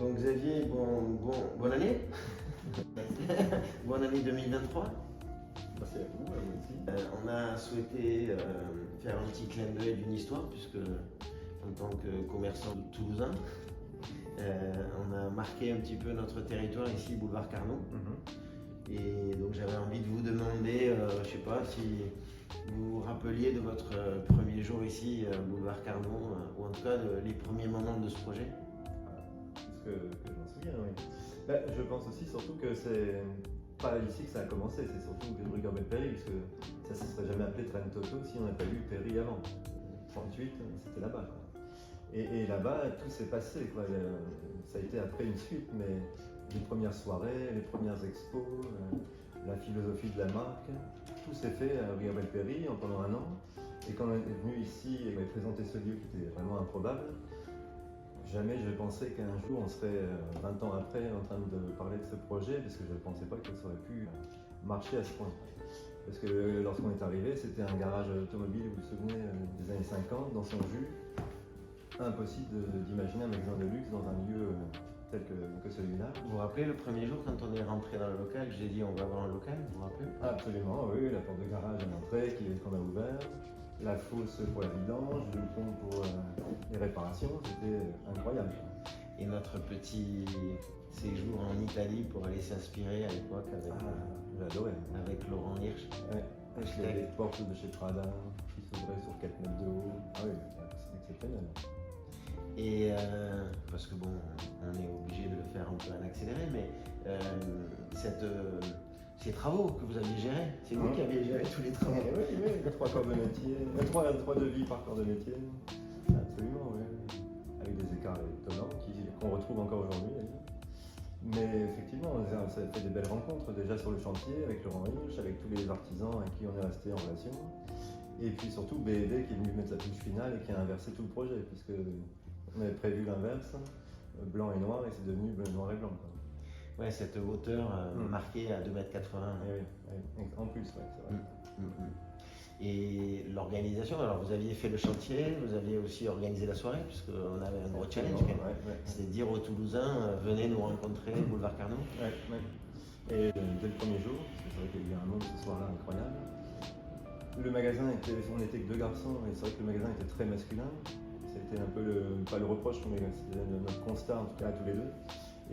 Donc Xavier, bonne année. Bonne année 2023. Merci à vous aussi. On a souhaité faire un petit clin d'œil d'une histoire, puisque en tant que commerçant toulousain, on a marqué un petit peu notre territoire ici, boulevard Carnot. Et donc j'avais envie de vous demander, je sais pas, si vous vous rappeliez de votre premier jour ici, boulevard Carnot, ou en tout cas les premiers moments de ce projet. Parce que je m'en souviens, oui. Je pense aussi surtout que c'est pas ici que ça a commencé, c'est surtout rue Gambetta-Perry, parce que ça ne se serait jamais appelé Train Toto si on n'avait pas eu Perry avant. 38, c'était là-bas. Et là-bas, tout s'est passé, quoi. Ça a été après une suite, mais les premières soirées, les premières expos, la philosophie de la marque, tout s'est fait à rue Gambetta-Perry pendant un an. Et quand on est venu ici et qu'on a présenté ce lieu qui était vraiment improbable, jamais je pensais qu'un jour on serait 20 ans après en train de parler de ce projet, parce que je ne pensais pas que ça aurait pu marcher à ce point. Parce que lorsqu'on est arrivé, c'était un garage automobile, vous vous souvenez, des années 50, dans son jus. Impossible d'imaginer un magasin de luxe dans un lieu tel que celui-là. Vous vous rappelez le premier jour quand on est rentré dans le local, j'ai dit on va avoir un local, vous vous rappelez? Absolument, oui, la porte de garage à l'entrée qu'on a ouvert, la fosse pour la vidange, le pont pour les réparations, c'était incroyable. Et notre petit séjour en Italie pour aller s'inspirer à l'époque avec Laurent Hirsch. Ouais, avec les portes de chez Prada qui s'ouvraient sur 4 mètres de haut. Ah oui, c'est exceptionnel. Et parce que bon, on est obligé de le faire un peu en accéléré, mais ces travaux que vous aviez gérés, c'est vous qui aviez géré tous les travaux. Oui, 3 corps de métier, 3 devis par corps de métier. Absolument, oui. Avec des écarts étonnants qu'on retrouve encore aujourd'hui. Mais effectivement, ça a fait des belles rencontres déjà sur le chantier avec Laurent Hirsch, avec tous les artisans avec qui on est resté en relation. Et puis surtout BD qui est venu mettre sa touche finale et qui a inversé tout le projet, puisque on avait prévu l'inverse, blanc et noir, et c'est devenu noir et blanc. Quoi. Ouais, cette hauteur marquée à 2,80 m. Oui, en plus, ouais, c'est vrai. Et l'organisation, alors vous aviez fait le chantier, vous aviez aussi organisé la soirée, puisqu'on avait un gros challenge. C'était dire aux Toulousains, venez nous rencontrer, boulevard Carnot. Et dès le premier jour, parce que c'est vrai qu'il y a eu un monde ce soir-là incroyable, le magasin on n'était que 2 garçons, et c'est vrai que le magasin était très masculin. C'était un peu pas le reproche, mais c'était notre constat en tout cas à tous les deux.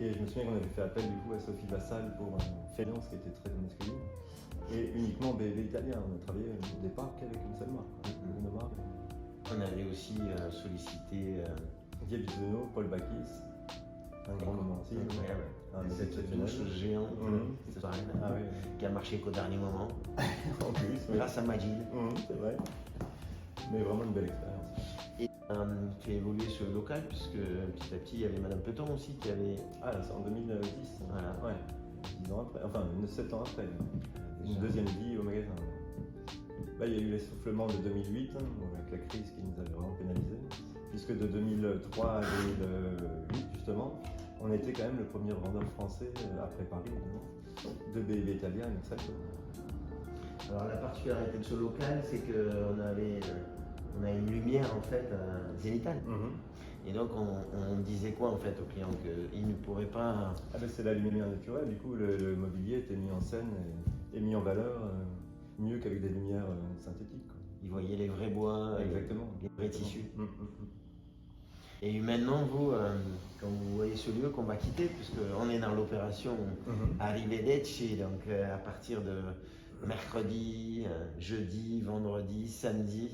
Et je me souviens qu'on avait fait appel du coup à Sophie Vassal pour une fainéance qui était très masculine. Et uniquement BV italien, on a travaillé au départ qu'avec une seule marque. On avait aussi sollicité Guy Bizeno, Paul Bakis, un grand moment aussi. Cette douche géante qui a marché qu'au dernier moment. En plus, grâce à Majid. C'est vrai. Mais vraiment une belle expérience. Et tu as évolué sur le local, puisque petit à petit, il y avait Madame Peton aussi qui avait... Ah, c'est en 2010. Voilà. Ouais. 10 ans après, enfin 7 ans après. Une deuxième vie au magasin. Il y a eu l'essoufflement de 2008, avec la crise qui nous avait vraiment pénalisé. Puisque de 2003 à 2008, justement, on était quand même le premier vendeur français, après Paris, évidemment, de BB italien avec ça. Alors la particularité de ce local, c'est qu'on on a une lumière en fait zénitale. Et donc on disait quoi en fait aux clients? Qu'ils ne pourraient pas... C'est la lumière naturelle, du coup le mobilier était mis en scène et mis en valeur mieux qu'avec des lumières synthétiques. Quoi. Ils voyaient les vrais bois, les vrais tissus. Et humainement, vous, quand vous voyez ce lieu qu'on va quitter, puisqu'on est dans l'opération Arrivederci, donc à partir de mercredi, jeudi, vendredi, samedi,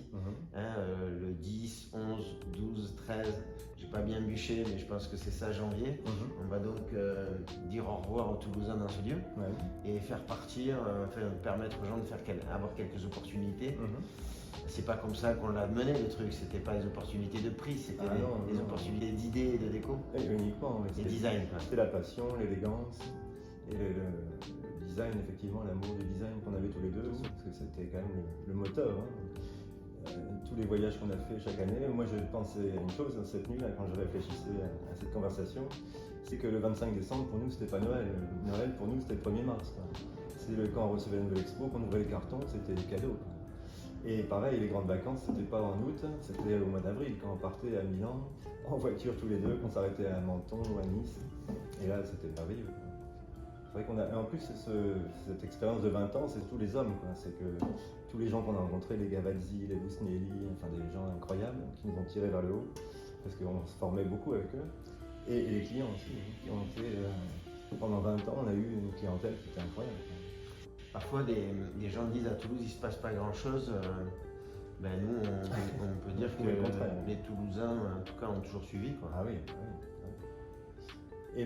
le 10, 11, 12, 13, j'ai pas bien bûché, mais je pense que c'est ça, janvier. On va donc dire au revoir aux Toulousains dans ce lieu et faire partir, permettre aux gens de avoir quelques opportunités. C'est pas comme ça qu'on l'a mené le truc, c'était pas des opportunités de prix, c'était des opportunités d'idées et de déco. Et uniquement, et design. C'était la passion, l'élégance et le design, effectivement, l'amour du design qu'on avait tous les deux, parce que c'était quand même le moteur. Tous les voyages qu'on a fait chaque année, moi je pensais à une chose cette nuit-là quand je réfléchissais à cette conversation, c'est que le 25 décembre pour nous c'était pas Noël, Noël pour nous c'était le 1er mars. C'est quand on recevait une nouvelle expo, qu'on ouvrait les cartons, c'était des cadeaux. Et pareil, les grandes vacances, c'était pas en août, c'était au mois d'avril, quand on partait à Milan, en voiture tous les deux, qu'on s'arrêtait à Menton ou à Nice. Et là, c'était merveilleux. C'est vrai qu'on a. En plus, cette expérience de 20 ans, c'est tous les hommes, quoi. C'est que tous les gens qu'on a rencontrés, les Gavazzi, les Busnelli, enfin des gens incroyables qui nous ont tirés vers le haut, parce qu'on se formait beaucoup avec eux. Et les clients aussi, qui ont été. Pendant 20 ans, on a eu une clientèle qui était incroyable. Parfois, des gens disent à Toulouse, il ne se passe pas grand-chose. Ben nous, on peut dire que les Toulousains, en tout cas, ont toujours suivi, quoi. Ah oui, oui. Et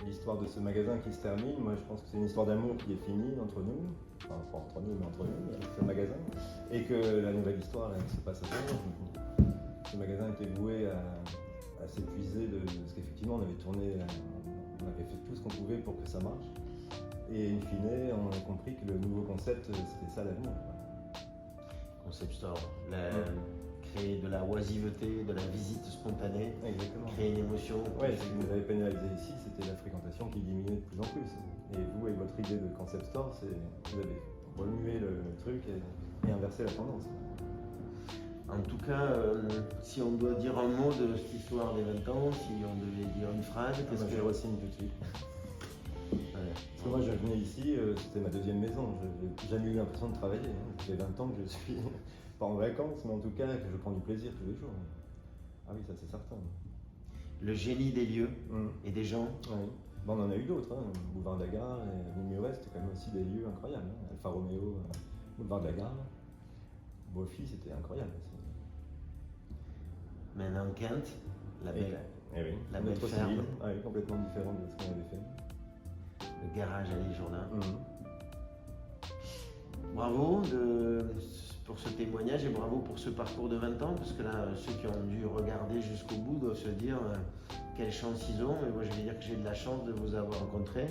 l'histoire de ce magasin qui se termine, moi je pense que c'est une histoire d'amour qui est finie entre nous, enfin pas entre nous, mais entre nous, avec ce magasin, et que la nouvelle histoire là, qui se passe à Toulouse. Ce magasin était voué à s'épuiser, parce qu'effectivement on avait tourné, on avait fait tout ce qu'on pouvait pour que ça marche, et in fine on a compris que le nouveau concept c'était ça l'avenir. Concept store, créer de la oisiveté, de la visite spontanée. Exactement. Créer une émotion. Oui, ce qui nous avait pénalisé ici, c'était la fréquentation qui diminuait de plus en plus. Et vous, avec votre idée de concept store, vous avez remué le truc et inversé la tendance. En tout cas, si on doit dire un mot de cette histoire des 20 ans, si on devait dire une phrase, qu'est-ce que je re-signe tout de suite. Ouais. Parce que moi, je venais ici, c'était ma deuxième maison. J'ai jamais eu l'impression de travailler. Ça fait 20 ans que je suis pas en vacances, mais en tout cas que je prends du plaisir tous les jours. Ah oui, ça c'est certain. Le génie des lieux et des gens. Oui. Bon, on en a eu d'autres, hein. Boulevard de la Gare et Numéro Ouest, c'était quand même aussi des lieux incroyables. Hein. Alfa Romeo, Boulevard de la Gare. Bofi, c'était incroyable aussi. Maintenant, Kent, la belle, oui. la belle ferme. Ah oui, complètement différent de ce qu'on avait fait. Le garage à l'Isle-Jourdain. Bravo pour ce témoignage et bravo pour ce parcours de 20 ans, parce que là, ceux qui ont dû regarder jusqu'au bout doivent se dire quelle chance ils ont. Et moi, je vais dire que j'ai de la chance de vous avoir rencontré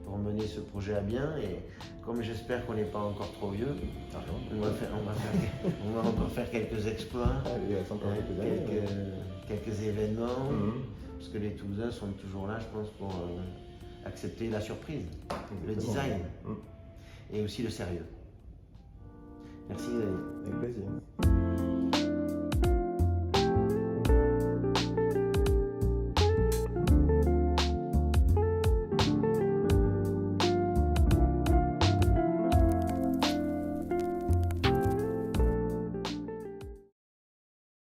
pour mener ce projet à bien. Et comme j'espère qu'on n'est pas encore trop vieux, on va encore faire quelques exploits, quelques événements, parce que les Toulousains sont toujours là, je pense, pour accepter la surprise, le design et aussi le sérieux. Merci. Avec plaisir.